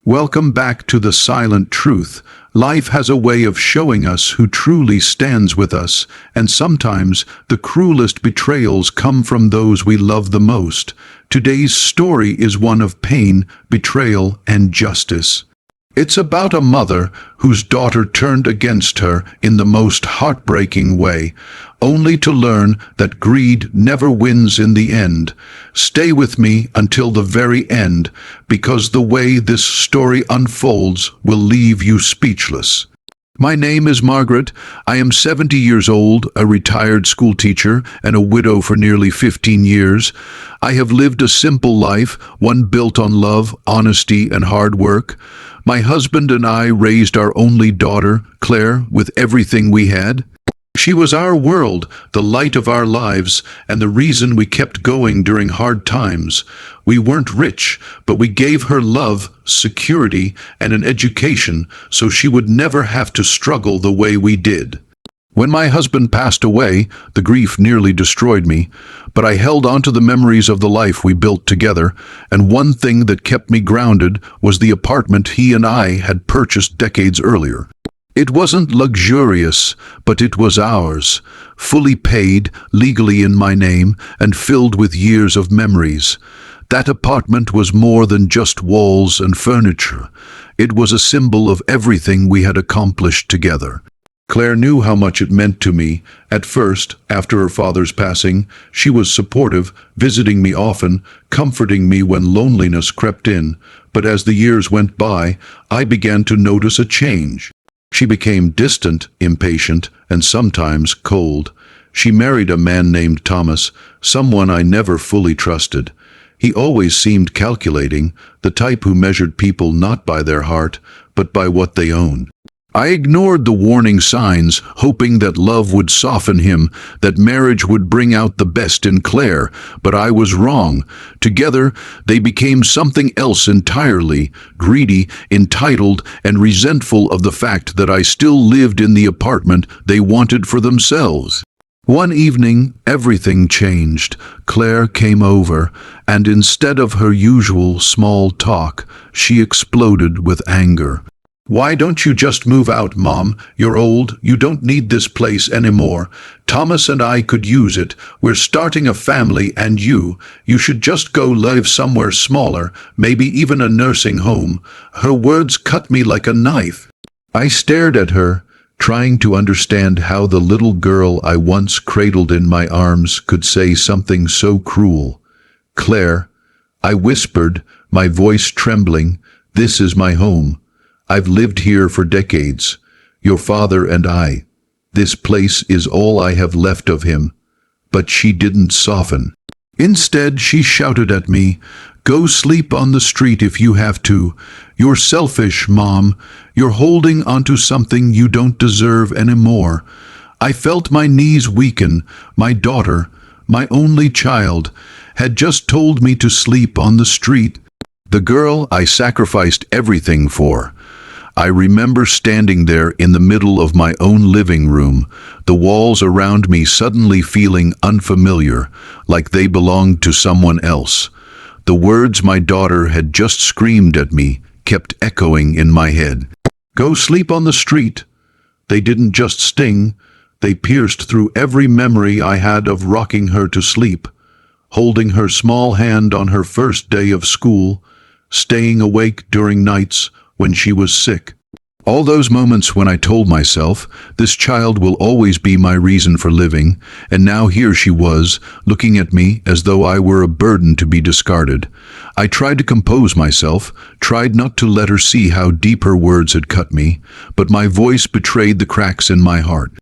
Welcome back to The Silent Truth. Life has a way of showing us who truly stands with us, and sometimes the cruelest betrayals come from those we love the most. Today's story is one of pain, betrayal, and justice. It's about a mother whose daughter turned against her in the most heartbreaking way, only to learn that greed never wins in the end. Stay with me until the very end, because the way this story unfolds will leave you speechless. My name is Margaret. I am 70 years old, a retired school teacher, and a widow for nearly 15 years. I have lived a simple life, one built on love, honesty, and hard work. My husband and I raised our only daughter, Claire, with everything we had. She was our world, the light of our lives, and the reason we kept going during hard times. We weren't rich, but we gave her love, security, and an education so she would never have to struggle the way we did. When my husband passed away, the grief nearly destroyed me, but I held on to the memories of the life we built together, and one thing that kept me grounded was the apartment he and I had purchased decades earlier. It wasn't luxurious, but it was ours, fully paid, legally in my name, and filled with years of memories. That apartment was more than just walls and furniture. It was a symbol of everything we had accomplished together. Claire knew how much it meant to me. At first, after her father's passing, she was supportive, visiting me often, comforting me when loneliness crept in. But as the years went by, I began to notice a change. She became distant, impatient, and sometimes cold. She married a man named Thomas, someone I never fully trusted. He always seemed calculating, the type who measured people not by their heart, but by what they owned. I ignored the warning signs, hoping that love would soften him, that marriage would bring out the best in Claire, but I was wrong. Together, they became something else entirely, greedy, entitled, and resentful of the fact that I still lived in the apartment they wanted for themselves. One evening, everything changed. Claire came over, and instead of her usual small talk, she exploded with anger. "Why don't you just move out, Mom? You're old. You don't need this place anymore. Thomas and I could use it. We're starting a family, and you should just go live somewhere smaller, maybe even a nursing home." Her words cut me like a knife. I stared at her, trying to understand how the little girl I once cradled in my arms could say something so cruel. "Claire," I whispered, my voice trembling, "this is my home. I've lived here for decades. Your father and I. This place is all I have left of him." But she didn't soften. Instead, she shouted at me, "Go sleep on the street if you have to. You're selfish, Mom. You're holding onto something you don't deserve anymore." I felt my knees weaken. My daughter, my only child, had just told me to sleep on the street. The girl I sacrificed everything for. I remember standing there in the middle of my own living room, the walls around me suddenly feeling unfamiliar, like they belonged to someone else. The words my daughter had just screamed at me kept echoing in my head. "Go sleep on the street." They didn't just sting, they pierced through every memory I had of rocking her to sleep, holding her small hand on her first day of school, staying awake during nights when she was sick. All those moments when I told myself, this child will always be my reason for living, and now here she was, looking at me as though I were a burden to be discarded. I tried to compose myself, tried not to let her see how deep her words had cut me, but my voice betrayed the cracks in my heart.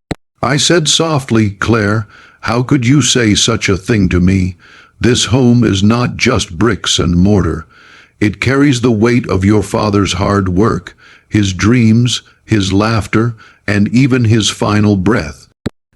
I said softly, "Claire, how could you say such a thing to me? This home is not just bricks and mortar. It carries the weight of your father's hard work, his dreams, his laughter, and even his final breath.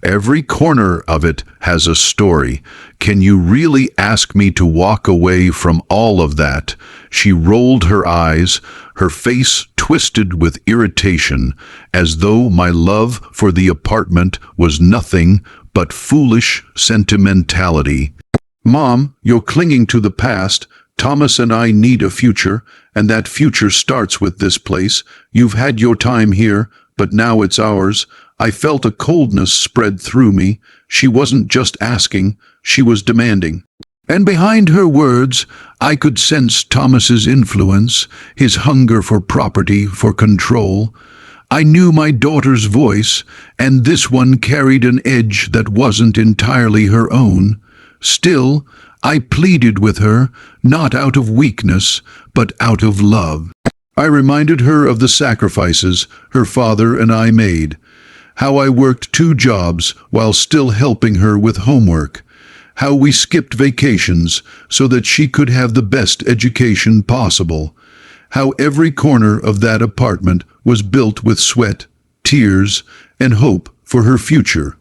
Every corner of it has a story. Can you really ask me to walk away from all of that?" She rolled her eyes, her face twisted with irritation, as though my love for the apartment was nothing but foolish sentimentality. "Mom, you're clinging to the past. Thomas and I need a future, And that future starts with this place. You've had your time here, but now it's ours. I felt a coldness spread through me. She wasn't just asking, she was demanding. And behind her words, I could sense Thomas's influence, his hunger for property, for control. I knew my daughter's voice, and this one carried an edge that wasn't entirely her own. Still, I pleaded with her, not out of weakness, but out of love. I reminded her of the sacrifices her father and I made, how I worked 2 jobs while still helping her with homework, how we skipped vacations so that she could have the best education possible, how every corner of that apartment was built with sweat, tears, and hope for her future.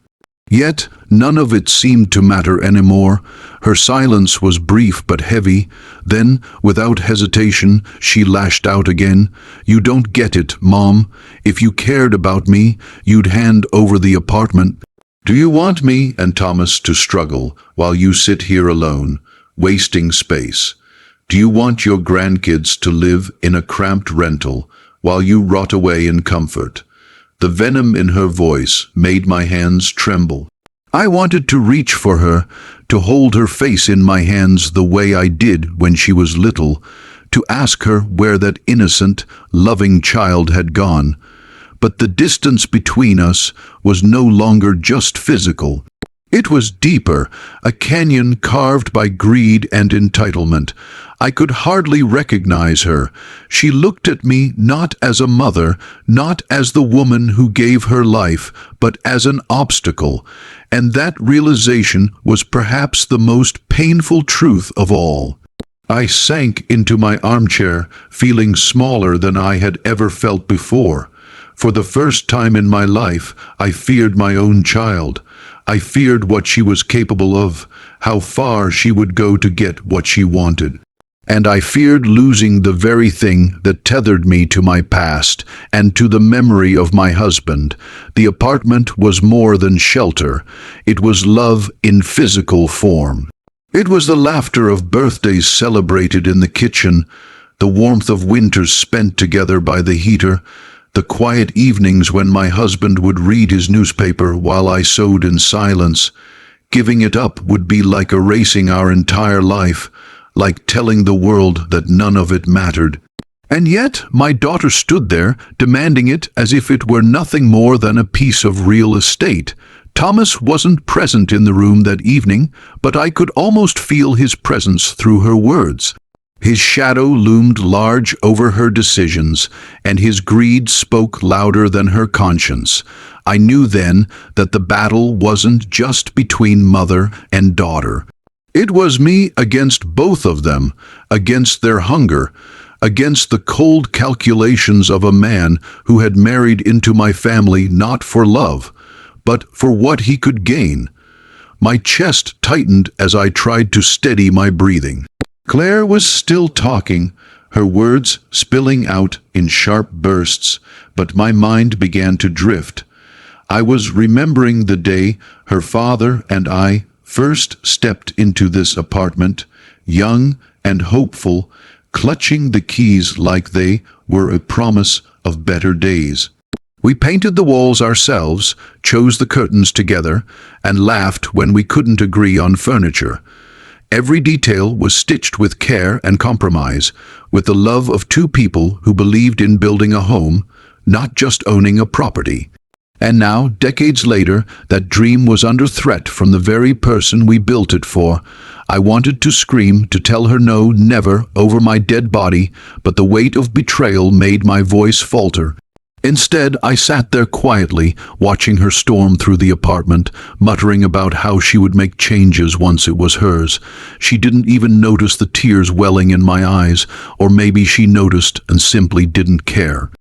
Yet none of it seemed to matter anymore. Her silence was brief but heavy. Then, without hesitation, she lashed out again. "You don't get it, Mom. If you cared about me, you'd hand over the apartment. Do you want me and Thomas to struggle while you sit here alone, wasting space? Do you want your grandkids to live in a cramped rental while you rot away in comfort?" The venom in her voice made my hands tremble. I wanted to reach for her, to hold her face in my hands the way I did when she was little, to ask her where that innocent, loving child had gone. But the distance between us was no longer just physical. It was deeper, a canyon carved by greed and entitlement. I could hardly recognize her. She looked at me not as a mother, not as the woman who gave her life, but as an obstacle. And that realization was perhaps the most painful truth of all. I sank into my armchair, feeling smaller than I had ever felt before. For the first time in my life, I feared my own child. I feared what she was capable of, how far she would go to get what she wanted. And I feared losing the very thing that tethered me to my past and to the memory of my husband. The apartment was more than shelter. It was love in physical form. It was the laughter of birthdays celebrated in the kitchen, the warmth of winters spent together by the heater, the quiet evenings when my husband would read his newspaper while I sewed in silence. Giving it up would be like erasing our entire life, like telling the world that none of it mattered. And yet my daughter stood there, demanding it as if it were nothing more than a piece of real estate. Thomas wasn't present in the room that evening, but I could almost feel his presence through her words. His shadow loomed large over her decisions, and his greed spoke louder than her conscience. I knew then that the battle wasn't just between mother and daughter. It was me against both of them, against their hunger, against the cold calculations of a man who had married into my family not for love, but for what he could gain. My chest tightened as I tried to steady my breathing. Claire was still talking, her words spilling out in sharp bursts, but my mind began to drift. I was remembering the day her father and I first stepped into this apartment, young and hopeful, clutching the keys like they were a promise of better days. We painted the walls ourselves, chose the curtains together, and laughed when we couldn't agree on furniture. Every detail was stitched with care and compromise, with the love of 2 people who believed in building a home, not just owning a property. And now, decades later, that dream was under threat from the very person we built it for. I wanted to scream, to tell her no, never, over my dead body, but the weight of betrayal made my voice falter. Instead, I sat there quietly, watching her storm through the apartment, muttering about how she would make changes once it was hers. She didn't even notice the tears welling in my eyes, or maybe she noticed and simply didn't care.